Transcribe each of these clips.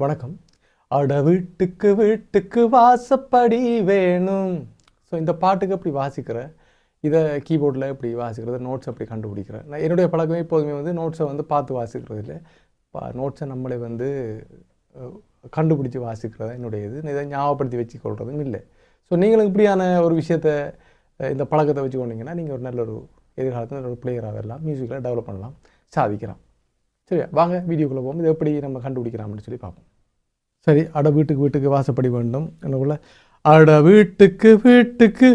வணக்கம். அட வீட்டுக்கு வீட்டுக்கு வாசப்படி வேணும். ஸோ இந்த பாட்டுக்கு எப்படி வாசிக்கிற, இதை கீபோர்டில் எப்படி வாசிக்கிறது, நோட்ஸ் எப்படி கண்டுபிடிக்கிறேன். நான் என்னுடைய பழக்கமே எப்போதுமே வந்து நோட்ஸை வந்து பார்த்து வாசிக்கிறது இல்லை, நோட்ஸை நம்மளே வந்து கண்டுபிடிச்சி வாசிக்கிறது என்னுடைய இது. இதை ஞாபகப்படுத்தி வச்சு கொள்றதும் இல்லை. ஸோ நீங்களும் இப்படியான ஒரு விஷயத்தை இந்த பழக்கத்தை வச்சு கொண்டீங்கன்னா நீங்கள் ஒரு நல்ல ஒரு எதிர்காலத்தில் நல்ல ஒரு பிளேயராக வரலாம், மியூசிக்கில் டெவலப் பண்ணலாம், சாதிக்கலாம். சரியா, வாங்க வீடியோக்குள்ளே போகும். இதை எப்படி நம்ம கண்டுபிடிக்கலாம்னு சொல்லி பார்ப்போம். சரி, அட வீட்டுக்கு வீட்டுக்கு வாசப்படி வேண்டும் என்னக்குள்ள அட வீட்டுக்கு வீட்டுக்கு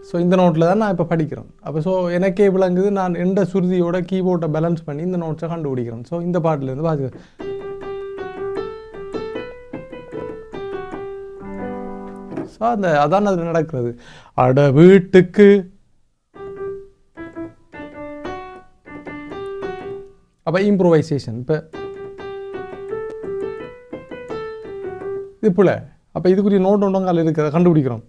ஸோ இந்த நோட்டில் தான் நான் இப்போ படிக்கிறேன். அப்போ ஸோ எனக்கே விளங்குது, நான் எந்த சுருதியோட கீபோர்டை பேலன்ஸ் பண்ணி இந்த நோட்ஸை கண்டுபிடிக்கிறேன். ஸோ இந்த பாட்டிலேருந்து வாசிக்கிறேன். ஸோ அதான் அது நடக்கிறது. அட வீட்டுக்கு அப்போ இம்ப்ரோவைசேஷன் இப்போ இது போல. அப்போ இதுக்குரிய நோட் ஒன்றங்கால் இருக்கிறத கண்டுபிடிக்கிறோம்.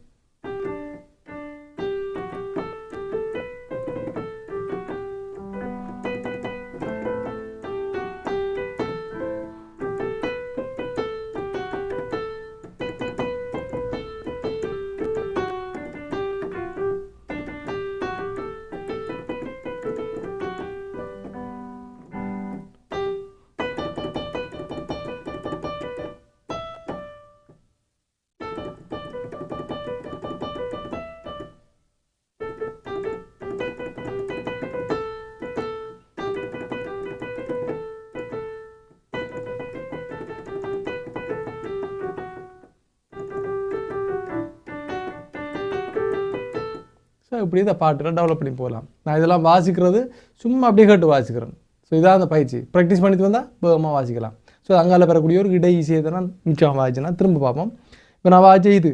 ஸோ இப்படி இதை பாட்டுலாம் டெவலப் பண்ணி போகலாம். நான் இதெல்லாம் வாசிக்கிறது சும்மா அப்படியே கேட்டு வாசிக்கிறேன். ஸோ இதான் அந்த பயிற்சி. ப்ராக்டிஸ் பண்ணிட்டு வந்தால் வேகமாக வாசிக்கலாம். ஸோ அங்கால பெறக்கூடிய ஒரு இடை ஈஸியை நான் மிச்சம் வாசிச்சேன்னா திரும்ப பார்ப்போம். இப்போ நான் வாசிச்ச இது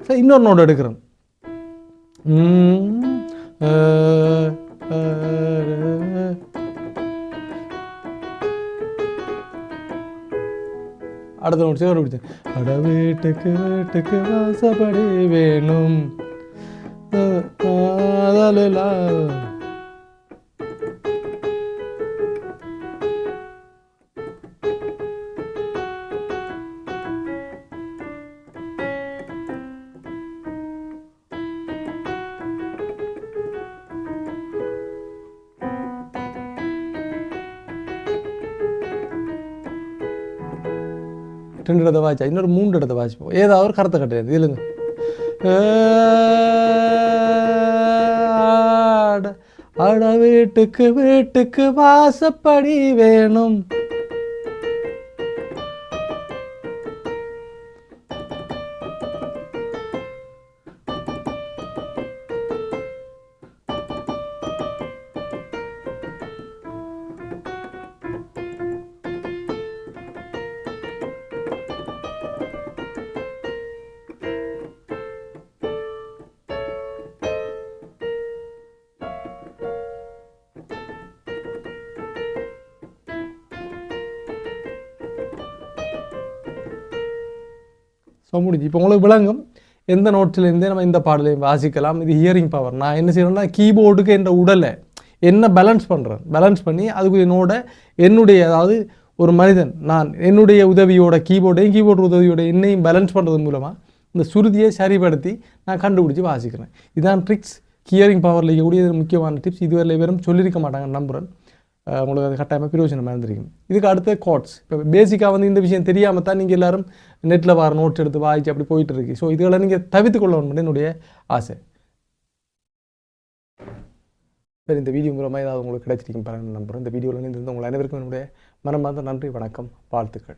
ஸோ இன்னொரு நோட் எடுக்கிறேன். அடுத்த நோட் சேவை பிடிச்சேன். அட வீட்டுக்கு வீட்டுக்கு வாசப்படி வேணும். ரெண்டு இடத்த வாய்ச்சா இன்னொரு 3 இடத்த வாய்ச்சிப்போம். ஏதாவது ஒரு கருத்தை கட்டுறது இல்லைங்க. அட வீட்டுக்கு வீட்டுக்கு வாசப்படி வேணும். ஸோ முடிஞ்சு. இப்போ உங்களுக்கு விளங்கும் எந்த நோட்ஸ்லேருந்தே நம்ம இந்த பாடலையும் வாசிக்கலாம். இது ஹியரிங் பவர். நான் என்ன செய்யணும்னா கீபோர்டுக்கு என்ற உடலை என்ன பேலன்ஸ் பண்ணுறேன், பேலன்ஸ் பண்ணி அதுக்குரிய நோட என்னுடைய, அதாவது ஒரு மனிதன் நான் என்னுடைய உதவியோட கீபோர்டையும் கீபோர்டு உதவியோட என்னையும் பேலன்ஸ் பண்ணுறது மூலமாக இந்த சுருதியை சரிப்படுத்தி நான் கண்டுபிடிச்சி வாசிக்கிறேன். இதுதான் ட்ரிக்ஸ். ஹியரிங் பவரில் இருக்கக்கூடிய முக்கியமான டிப்ஸ். இதுவரை வெறும் சொல்லியிருக்க மாட்டாங்க நம்புகிறேன். உங்களுக்கு அது கட்டாயமாக பிரயோஜனமாக இருந்திருக்கும். இதுக்கு அடுத்த கோட்ஸ். இப்போ பேசிக்காக வந்து இந்த விஷயம் தெரியாமல் தான் நீங்கள் எல்லோரும் நெட்டில் வர நோட்ஸ் எடுத்து வாய்ச்சி அப்படி போயிட்டு இருக்கு. ஸோ இதுகளை நீங்கள் தவிர்த்து கொள்ளணும் என்னுடைய ஆசை. சரி, இந்த வீடியோ மூலமாக ஏதாவது உங்களுக்கு கிடைச்சிருக்கும் பாருங்கள் நம்புகிறேன். இந்த வீடியோவில் இருந்து உங்கள் அனைவருக்கும் என்னுடைய மனமார்ந்த நன்றி, வணக்கம், வாழ்த்துக்கள்.